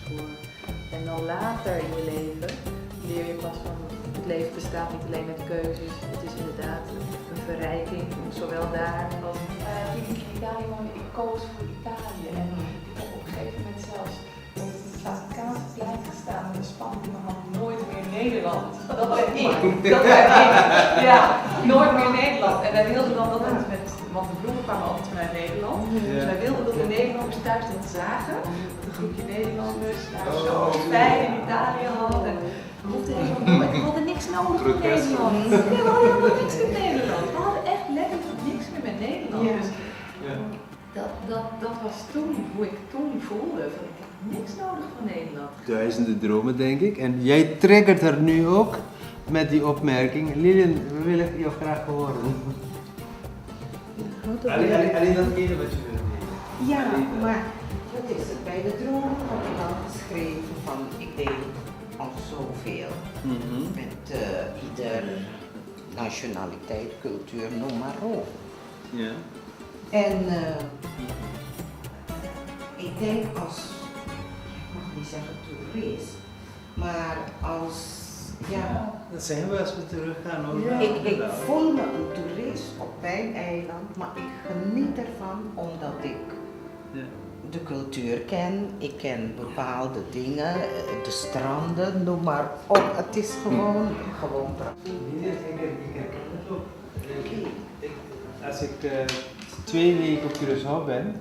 voor. En dan later in je leven leer je pas van het leven bestaat niet alleen uit keuzes. Het is inderdaad een verrijking, zowel daar als toen ik in Italië woonde. Ik koos voor Italië en ik heb op een gegeven moment zelfs op het Vaticaansplein gestaan met een span in mijn hand, nooit meer Nederland. Dat ben ik. Dat ben ik. Ja, nooit meer Nederland. En wij wilden dan altijd want de broer kwamen altijd vanuit Nederland. Dus wij wilden dat de Nederlanders thuis dat zagen. Dat een groepje Nederlanders daar zo fijn in Italië hadden. En we hoefden helemaal, we hadden niks nodig met Nederland. Nee, we hadden helemaal niks met Nederland. We hadden echt letterlijk niks meer met Nederland. Dus dat was toen hoe ik toen voelde. Van, ik heb niks nodig van Nederland. Duizenden dromen, denk ik. En jij triggert er nu ook met die opmerking. Lilian, we willen jou graag horen. Alleen dat ene wat je wil. Ja, maar wat is het? Bij de droom had ik al geschreven van ik deel al zoveel met ieder nationaliteit, cultuur, noem maar op. Ja. En ik denk als, ik mag niet zeggen toerist, maar als, ja. Dat zijn we als we teruggaan hoor. Ja. Ik voel me een toerist op mijn eiland, maar ik geniet ervan omdat ik de cultuur ken. Ik ken bepaalde dingen, de stranden, noem maar op. Het is gewoon prachtig. Als ik 2 weken op Curaçao ben,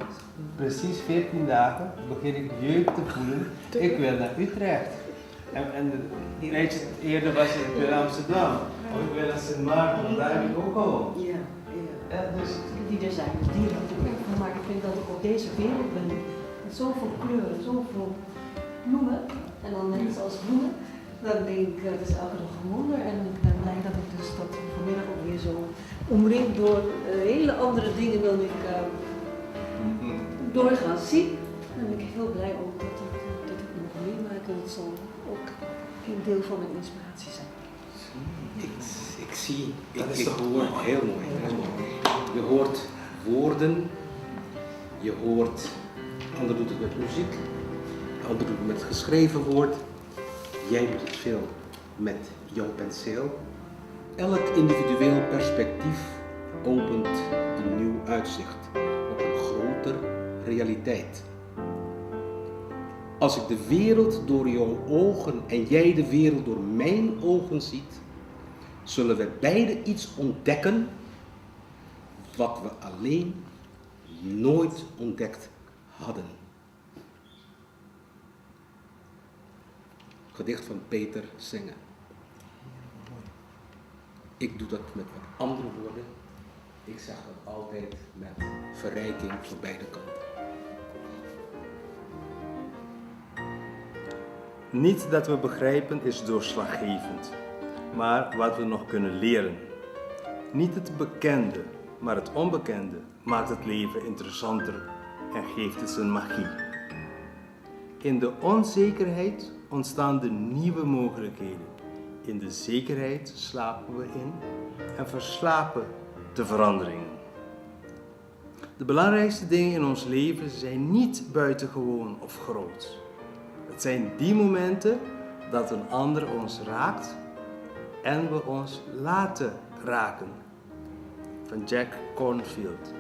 precies 14 dagen, begin ik jeugd te voelen. Ik wil naar Utrecht. En eerder was ik wil Amsterdam, of ik wil naar Sint Maarten, daar heb ik ook al. Dus die er zijn, die er ook van, maar ik vind dat ik op deze wereld ben. Met zoveel kleuren, zoveel bloemen. En dan net zoals bloemen, dan denk ik, dat is elke dag een wonder. En ik ben blij dat ik dus dat vanmiddag ook weer zo omringd door hele andere dingen dan ik doorgaans zie. En ben ik heel blij ook dat ik nog meemaak en het zal ook een deel van mijn inspiratie zijn. Ik hoor heel mooi. Je hoort woorden, je hoort, ander doet het met muziek, ander doet het met geschreven woord. Jij doet het veel met jouw penseel. Elk individueel perspectief opent een nieuw uitzicht op een groter realiteit. Als ik de wereld door jouw ogen en jij de wereld door mijn ogen ziet, zullen we beide iets ontdekken wat we alleen nooit ontdekt hadden. Gedicht van Peter Singer. Ik doe dat met wat andere woorden. Ik zeg dat altijd met verrijking voor beide kanten. Niet dat we begrijpen is doorslaggevend, maar wat we nog kunnen leren. Niet het bekende, maar het onbekende maakt het leven interessanter en geeft het zijn magie. In de onzekerheid ontstaan de nieuwe mogelijkheden. In de zekerheid slapen we in en verslapen de veranderingen. De belangrijkste dingen in ons leven zijn niet buitengewoon of groot. Het zijn die momenten dat een ander ons raakt en we ons laten raken. Van Jack Cornfield.